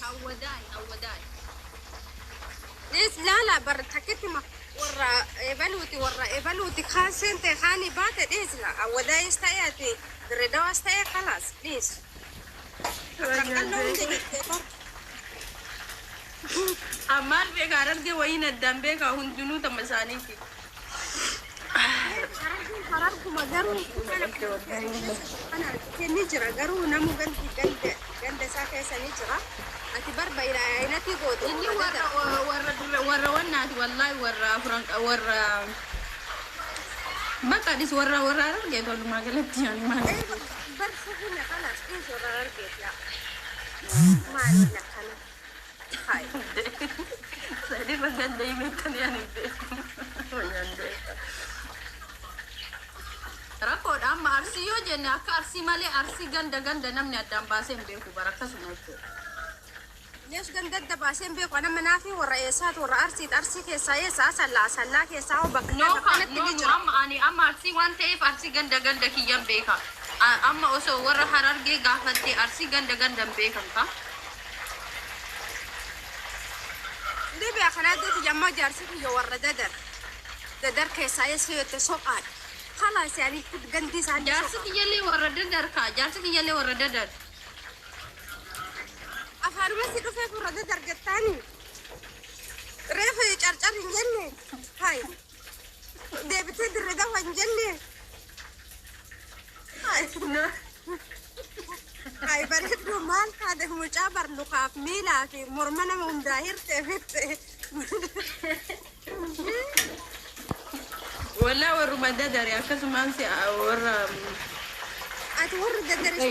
عوداي ليش لا برتكتي ما ورا إبلوتي خاصين تخاني بات ليش لا عوداي استياتي دريدو استيا خلاص ليش أمال بيك عرض وين الدم بيك هندنو تمسانيتي حراركم قروا أنا نجرا قروا نمو قند ساكي نجرا أتبر بين عينتي قوت إني ورا ونات والله ورا فرنك ورا ما قادس ورا رجعت ولا ما قلت يعني ما برفقنا خلاص إيش ورا رجعت لا ما لنا خلاص هاي سيدي بجد دايما يعني rakkoon amma arsii yoo jenne akka arsii malee arsii ganda namni addaan baasee hin beeku bara akkasuma jechuudha. ليش قندد باسين بيك وانا منافي والرئيسات والرئاسي كيسا يسا سلا كيسا وبكنا amma arsii waan ta'eef arsii ganda kiyyan beeka amma osoo warra harargee gaafatte arsii ganda hin beekan ka دي بيخنا دي تجمع جارسي في ورا ددر كيسا يسا يتسوقات خلاص يعني قندي سان jaarsi kiyyallee warra dadar ka jaarsi kiyyallee warra dadar أفارمسي دفع في ورا ددر قطاني ريف يجرجر ينجلي هاي دي بتدر دوا ينجلي هاي بريد مال هذا مجابر لقاف ميلا في مرمنا من داهر تفت ولا warruma dadari akkasuma ansi warra أتورد درس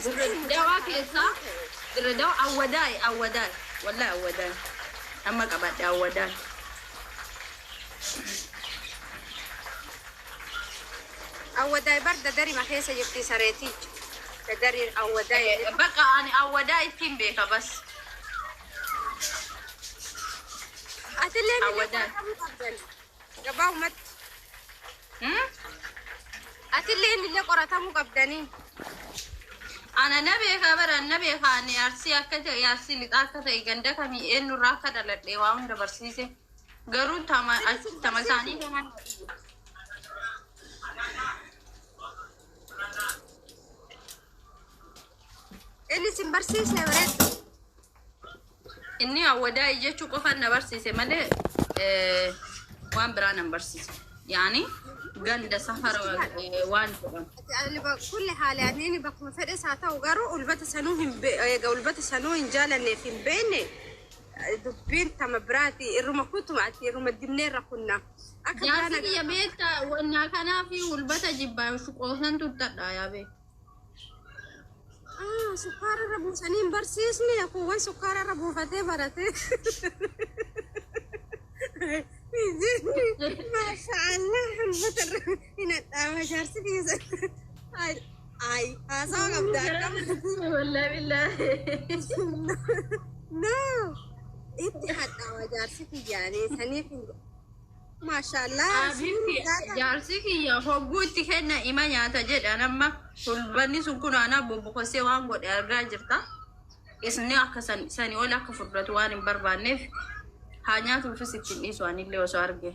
dirreedawaa keessa dirreedawaa awwadaay wallahi awwadaay amma qabadhe awwadaay أوداي برد دري ما كيسة جبتي سريتي دري أوداي بقى أنا awwadaay ittiin beeka bas أتلين أوداي جباو مت أتلين اللي قرأتها مقبدني أنا نبي خبر النبي خاني أرسي أكتر يارسي لتأكتر إجندك كمي إنه راكد على الدوام دبرسيسه قرون تمساني كمان اللي سنبرسيس ورد إني أودا يجي شو قفنا برسيسه ماله وان برانا برسيسه يعني قند سفر وان كل حالة يعني إني بكون فرق ساعة وقروا والبت سنوهم والبت سنوهم جالني في البين دبين تمبراتي الروما كنت معتي الروما الدمنير كنا جالسي يا بيت وانا كنا في والبت جبا شو قوسن تطلع يا بيت سكر ربو سنين برسيسني أكو سكر ربو فتى برتي ما شاء الله البتر هنا جارسي في أي هذا قبضة والله بالله no إنت حتى جارسي في يعني سنين ما شاء الله جارسي كي فوقتي كنا إيمان ياتجد أنا ما فلبني سكون أنا ببقسي وانقول الراجرتا إسني أكسن سني ولا كفرت وان بربانف hanya tu fisikin isu ani leo sarge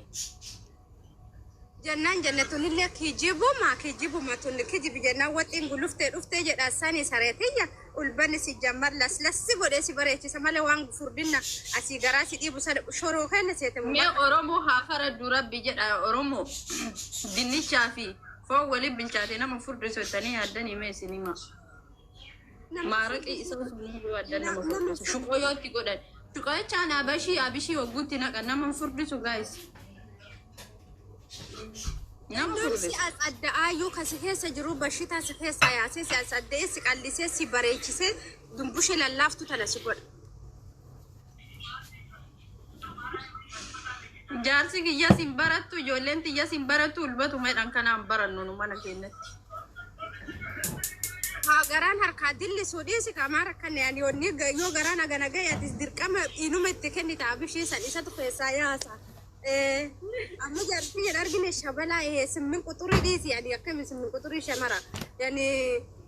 jannan jannatun illa kijibu ma tun kijibu janna watin gulufte ufte jada sani saretiya ulbani si jamar las gode si bareti samale wang furdinna asi garasi dibu sad shoro kana sete me oromo hafara durabbi jada oromo dinni chafi fo wali binchate na mafurdu so tani adani me sinima maraki isa subhanahu wa ta'ala mafurdu shukoyoti godan شكاية كان أبشي وقلت لك أنا من فردته guys. نفسي أصدقائي كسيكي سجروب بشيتا سيكي سياسي أصدقائي سيكالي سي بريكي سي دنبوشي للافتو تلاسيكول جارسي كي ياسين براتو جولنتي ياسين براتو الباتو ميران كان أمبران نونو مانا كينت garan harka dilli sodisi kamara kan yani onni yo garan agana gaya disdir kama inume tekendi tabishi san isa to saya sa amma jarfi yargine shabala 8 quturi disi yani yakam 8 quturi shamara yani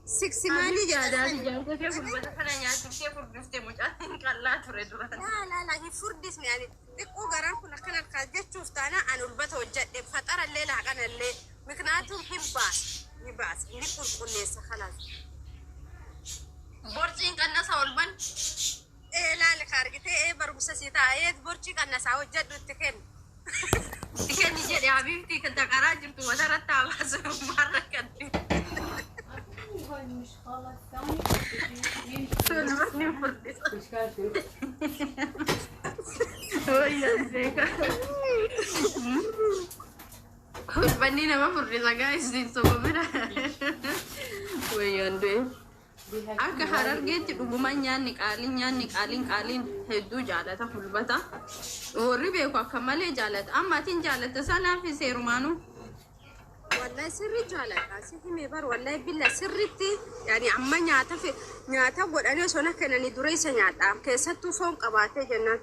6 مالي جاداتي جابتك في البلد فلان ياتي فردستي مجال قلات تردوا لا هي فردس يعني دقوا قران كنا كنا كاجت شفتانا أنا البت وجد فترة الليل عن الليل مكناتهم هباس نقول كل ليس خلاص بورتين كنا سولبن إيه لا لخارجتي إيه برمسة سيتا إيه بورتي كنا ساوي جد التكن تكني جد يا حبيبتي كنت قراجم تو وزارة تابس مرة كنتي مش خلاص ثاني سولبني فردس ويا زيك بنينا ما فردس guys دين سوبرا ويا ندي akka harargeetti dhugumaan nyaanni qaaliin hedduu jaalata fulbata warri beeku akka malee jaalata ammaatiin jaalata sanaa fi seerumaanu والله سري جالك سيدي ميبر والله بالله سرتي يعني عما نياتا قد أنا سونا كنا ندري سنياتا كيساتو فون قباته جنات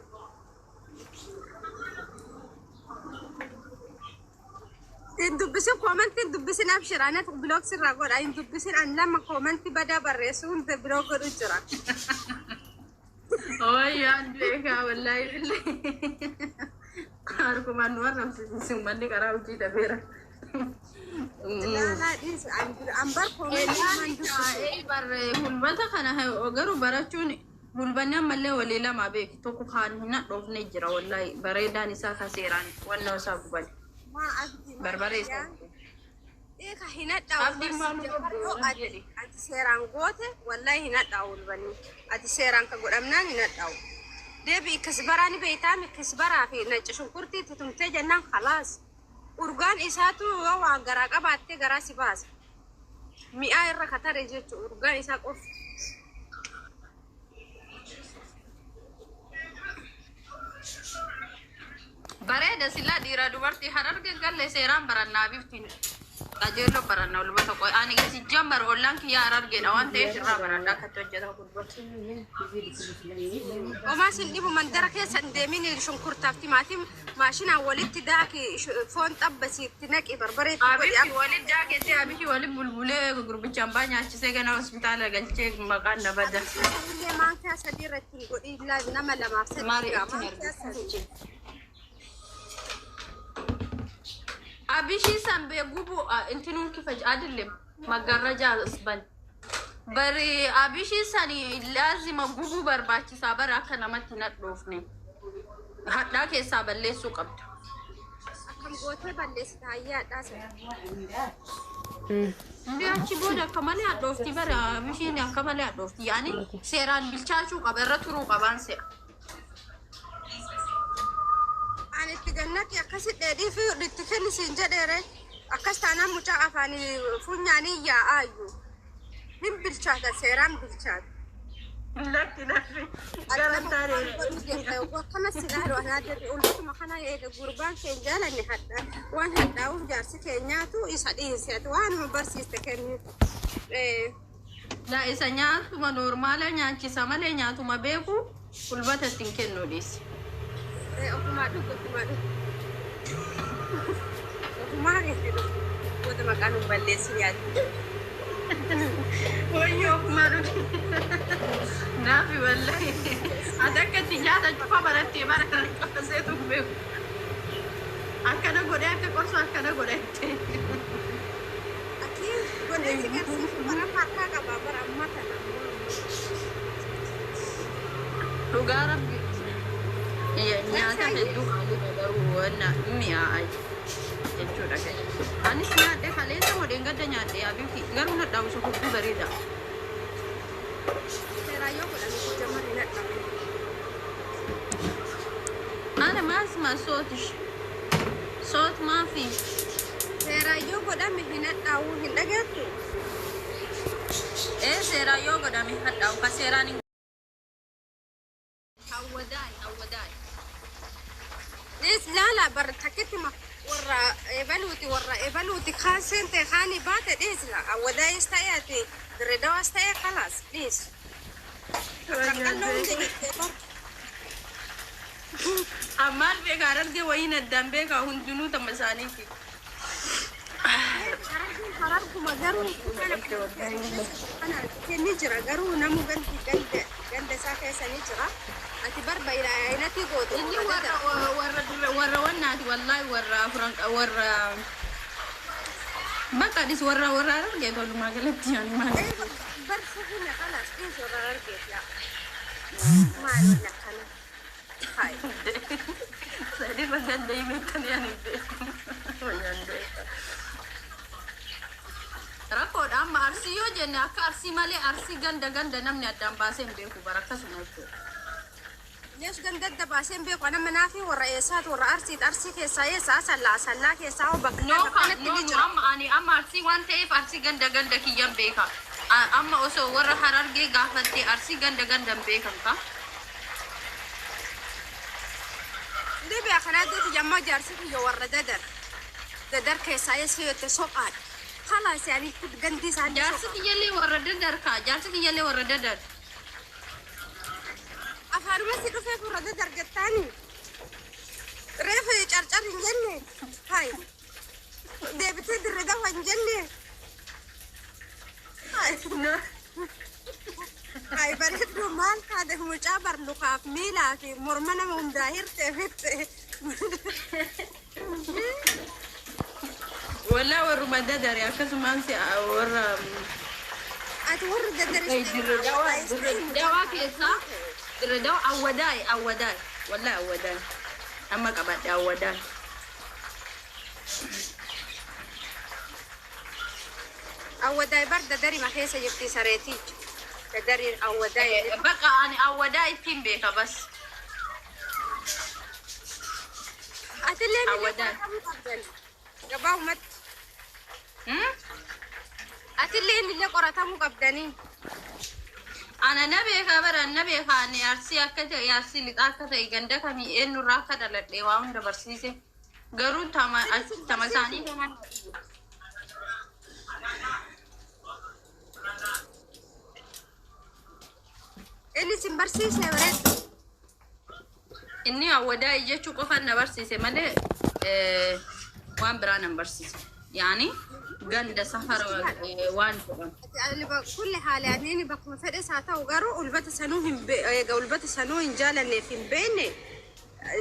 تندبسين كومنت تندبسين أبشر أنا بلوك سر أقول أي تندبسين أن لما كومنت بدأ برسون تبلوك رجرا ويا نديك والله بالله أركم أنوار نفسي ماني كراوتي تبيرا لا ديس أمبر كومنت بر fulbata kana garuu barachuun bulbanni ammallee waliila maa beeki tokko kaan hin dhoofne jira wallahi bareedaan isaa ka seeraan wannoo isaa gubal ما أبدي barbaree isaa إيه هنا داو أنت سيران قوته والله هنا داو البني أنت سيران كقولنا هنا داو ده بكسبراني بيتام كسبرا في نجشون كرتي تتمتى جنان خلاص أورغان إساتو أو عقراق أبعته جراسي باز مئة الركعة رجعت أورغان إساق أوف bareeda sila dhiira dubartii hararge galle seeraan barannaa biftiin qajeello baranna ulbata qoy ani gasi jambar ollaan kiyya harargeedha waan ta'eef irraa barannaa akkatti hojjeta gurgurta وما سنديبو من دركة سندمين الشنكرتاف تيماتي ماشينا ولدت داكي فون طبسي تناكي بربري abibti walid jaakete abibti walid bulbulee gurbicha ambaa nyaachisee gana hospitaala galchee maqaan na bada اللي ما كان سديرة تقولي لا نما لما maari سديرة abishii san bee gubu intinuun kifaj adillim maggarraja asban bari abishii sani laazima gubu barbaachisaa bara akka namatti nadhoofne hadhaa keessaa balleessuu qabdu كم قوتي بلس تايا داسة ndi achi booda akka malee hadhoofti bara abishiin akka malee hadhoofti yaani seeraan bilchaachuu qaba irra turuu qabaan se'a أنا تجنك يا كسر دي في التكني سنجدرة أكستانا مجا أفاني فنياني يا أيو هم بالشهادة سيران بالشهادة لكن أخي وكما سيجار وأنا أدري أقول ما خنا يجوربان كنجالا نحدا وأنا هدا وجارس كنياتو يسعدي سيات وأنا برسي استكني la isa nyaatuma normaala nyaachisa malee nyaatuma beeku fulbata ittiin kennu dhiis أفما دو أفما يهدو وده مكانه بلس ياد wayyoo maru naafi wallahi adakatti nyaata cufa barattee bara qabaseetu beeku akkana godheette qorsu akkana godheette أكيد قلت كرسي برا مركا كبابر أما كنا dhugaa rabbi nyaata hedduu qaalii garuu wanna mi'aa'ay jechuudha anis nyaadhe kaleessa modeen gadda nyaadhe abibti garuu na dhaawusu hudduu bareeda Serayo ko lang jamari na kami. ana maasma sootish soot maafi Serayo ko lang hinataw hinagatu. seeraa yoo godhame hadhaawu ka seeraan hin hawwadaay Is lala bar takiti ma warra evaluti khasen te khani bate dis la awada istayati dredawa istaya khalas dis. ammaan beekaa arge wayin addaan beekaa hundinuu tamma isaaniiti حراركم قروا أنا نجرا قروا نمو قند ساكي سنجرا أتبر بين عينتي قوت إني ورا ونات والله ورا فرنك ورا بقى ديس ورا رجعت ولا ما قلت يعني ما برفقنا خلاص إيش ورا رجعت لا ما أقول لك أنا هاي سيدي بجد دايما يعني rakod amma arsi yo jenne akka arsi male arsi ganda namni addaan baaseen beeku barakkasuma jechuudha. ليش قندد باسين بيك وانا منافي والرئيسات والرئارسي ترسي كيسا يسا سلا كيسا وبكنا amma arsi waan ta'eef arsi ganda kiyyan beeka amma osoo warra harargee gaafatte arsi ganda beekan ka ليبيا خنادي تجمع جارسي كي ورا ددر كيسا يسي يتسوقات خلاص يعني كنت قندي سان جارسي يلي ورا ددر ka jaarsiti yalli warra dadar أفارمسي دفع ورا ددر قتاني ريفي چرچر انجني هاي ديبتي درده وانجني هاي بريد مال كاده مجابر لقاف ميلا في مرمنا من داهر تفت ولا ورا ما dadar ya kasuma ansi warra أتورد ددر دوا كيسا دوا awadai والله awadai amma kabad awadai أوداي برد دري ما هي سجبتي سريتي دري أوداي بقى أنا awadai تيمبيكا بس أتلين أوداي قباو مت أتلين اللي قرأتها مقبدني أنا نبي خبر النبي خاني أرسي أكتر يارسي لتأكتر يجندك همي إنه راكد على الدوام ده برسيسه قرون تمساني كمان اللي سنبرسيس نورد إني أودا يجي شو كفن برسيسه ماله وان بران برسيسه يعني قند سفر وان يعني بكل حال يعني إني بكون فرق ساعة وقرو والبت سنوهم والبت سنوهم جالني في البين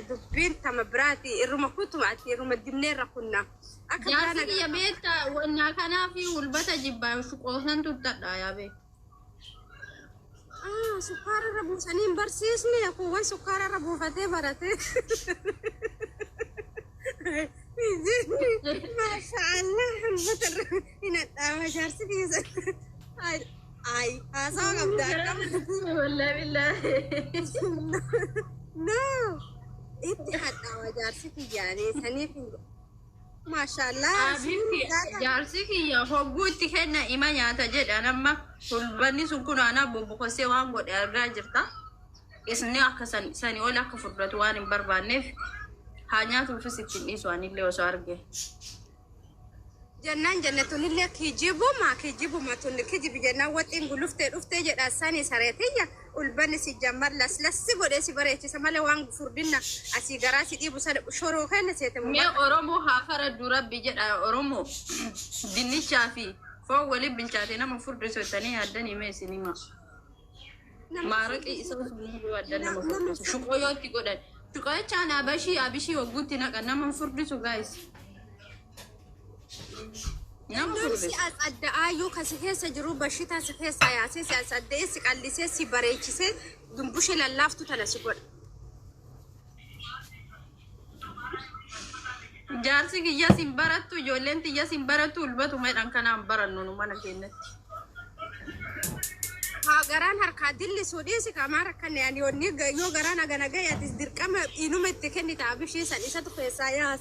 دبين تمبراتي الروما كنتم معتي الروما الدمنير كنا يا سيدي يا بيت وإن كان في والبت جبا شو قوسن تبدأ يا بيت سكر ربو سنين برسيسني أكون سكر ربو فتي برتي ما شاء الله البتر هنا تاما جارسي في اي هذا قبضة والله بالله نو انت حتى وجارسي في يعني سنين ما شاء الله جارسي كي فوقوتي كنا إيمان يتجد أنا ما كل بني سكون أنا ببكسي وان قد أرجعتا إسني أكسن سني ولا كفرت وان بربانف hanya في ستين إسواني اللي وصارجه جنة اللي كيجيبوا ما كيجيب جنة واتين قلفت جد أساني سريتية والبني سجمر لس بودي سبريتي سمالة وان فردنا أسيجاراتي دي بسال شورو كان سيتم مي أورمو هافر الدورة بيجد أورمو دني شافي فوق ولي بنشاتنا مفروض رسوتني هدني ما سينما مارك إيسوس بنيجي ودنا مفروض شو قيادتي قدر شكاية كان أبشي وقلت لك أنا منفرد سو جايز نمسي أصدق أيو كسيه سجرو بشيتا سيه سياسي أصدق إسك اللي سي بريتشي دمبوش للافتو تناسبون جارسي كي ياسين بارتو جولنتي ياسين بارتو البتو ما أنكنا بارنو ما نكينت غران هركاديل سوديسي كمان كان يعني وني يو غران اغنا جاي تصدر كما انو متكني تعبشي ساليسات خيسايا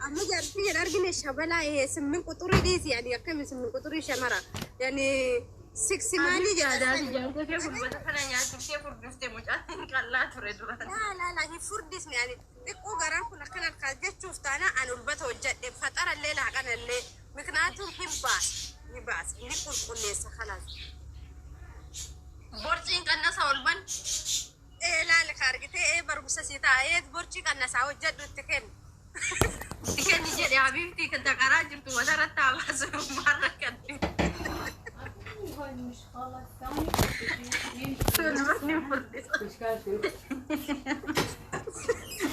اما جارتي يرغني شبلا سمن قطوري ديس يعني كم سمن قطوري شمرا يعني 6 مالي جارتي كيف بدخل يعني كيف بدفت مجان كلا تريد لا هي فرديس يعني دقو غران كنا كان كاجت شفتانا ان البته وجد فطر الليل كان الليل مكناتهم يباس نقول قليسه خلاص بورتين كنا سولبن لا لك خارجتي بربسه سيتا بورتي كنا ساو جد تكن يا حبيبتي كنت قراجرت وزرت بس مرة كنت هاي المشغلة الثانية سلمتني فردس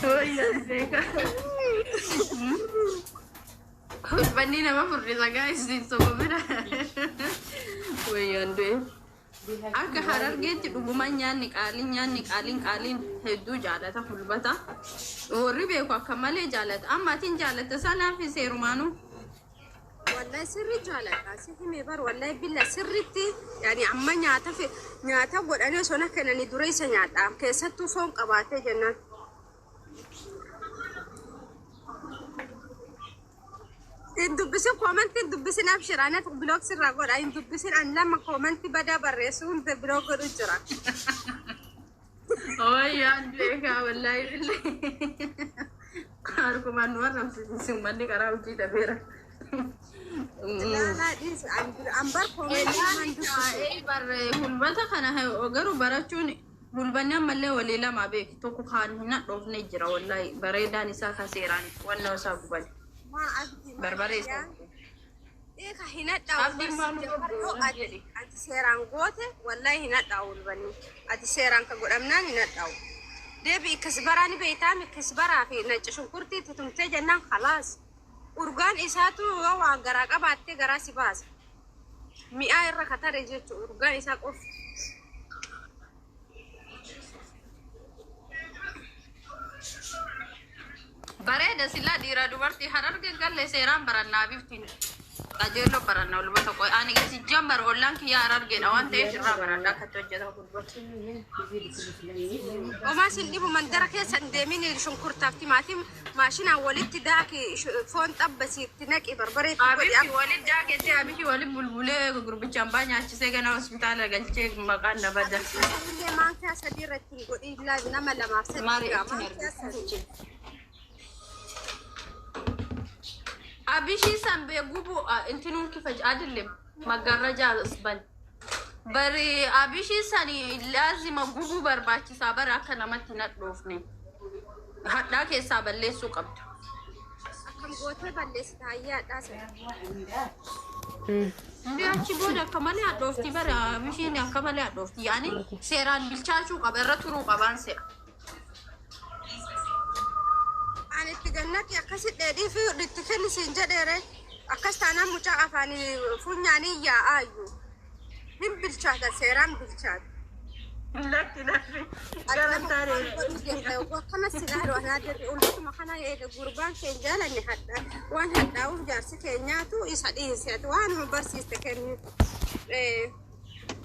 ويا زيك بنينا ما فردس guys din sobira ويا ندي akka harargeetti dhugumaan nyaanni qaaliin hedduu jaalata fulbata warri beeku akka malee jaalata ammaatiin jaalata sanaa fi seerumaanu wallahi sirri jaalata sihime bar wallahi billa sirritti yani amma nyaata godhanii osoo nakkananii dura isa nyaadha keessattuu foon qabaatee jennaan indubbisin koomantiin dubbisin abshiraanat biloog sirraa godha indubbisin an lama koomanti badaa barreessu hunda biloog godhu jira wayyaa beekaa wallaahi billee harkumaan nu arrabsiisin manni karaa hojii dafeera ambar koomantii hulbata kana garuu barachuun hulbanni ammallee walii lama beeku tokko kaan hin dhoofne jira wallaahi bareedaan isaa ka seeraan wannoo isaa gubale barbareessa eka hinadha ati seeraan goote wallahi hinadha ulbanni ati seeraan ka godhamnaan hinadha deebi kasbaraani beeytaami kasbaraa fi nacci shunkurtii tutumtee jennaan khalaas urgaan isaatu waan garaa qabaattee garaa si baasa mi'aa irra katare jechu urgaan isaa qof bareeda sila dhiira dubartii hararge galle seeraan barannaa biftiin qajeello barannaa ulbata qoy ani gasi jammar ollaan kiyya harargeedha waan ta'eef irraa barannaa akka hojjeta ulbata omaa sin dhibu mandara keessa deemin shunkurtaaf timaatiin maashinaan walitti daaki foon xabbasiitti naqi barbaree abibti walitti daaketti abibti walitti bulbulee gurbichaan baa nyaachisee gana hospitaala galchee maqaan nabada illee maankaa sadii irratti godhi nama lamaaf sadii abishi sambe gubu intinun kifaj adilem magaraja asban bari abishi sani lazima gubu barbachisa bara akka namatti nadhoofne hadda keessa balleessu qabdu akkam goote balleessita hayyaadha biachi boda kamale adofti bara abishi ni akamale adofti yani seeraan bilchaachuu qaba irra turuu qabaan seera ani tigannaki akasi dheedhii fi dhitti kennisiin jedheere akkas taanaan mucaa afaani funyaanii yaa'aayyuu hin bilchaata seeraan bilchaata lakki garantaare akkana silaaru anaadari ulfatuma kana eega gurbaan keen jaalanne hadha waan hadhaa'uuf jaarsi keenyaatu isa dhiinseet waan nu barsiiste kenni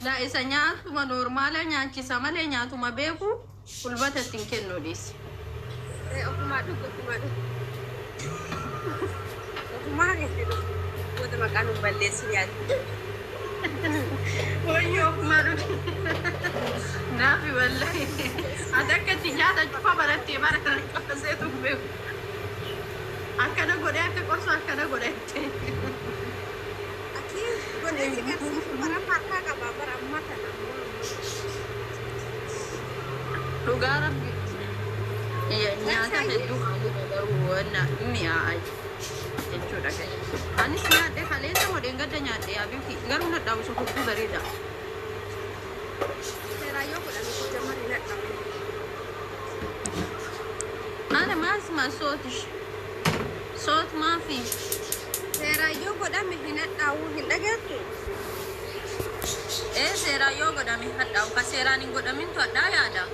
la isa nyaatuma normaala nyaachisa malee nyaatuma beeku ulbata ittiin kennuu dhiisi ofumaa geeddu wata maqaan hin balleessi yaaddu wayyo ofumaa dhugu naafi wallahi adakatti nyaata cufa barattee bara qabaseetu beeku akkana godhe akka qorsu akkana godhette akii godheesi garsiisu bara harkaa qabaa bara amma kana dhugaa rabbi nyaata hedduu garuu wanna mi'aa jechuudha kan anis nyaadhe kaleessa modeen gadda nyaadhe abibti garuu nadhaabu sun hedduu bareeda seeraayyoo godhame jamari nadhabu ana maasma sootish soot maafi seeraayyoo godhame hin hadhaa'u hin dhageettu seeraayyoo godhame hadhaa'u ka seeraan hin godhamintu hadhaa yaada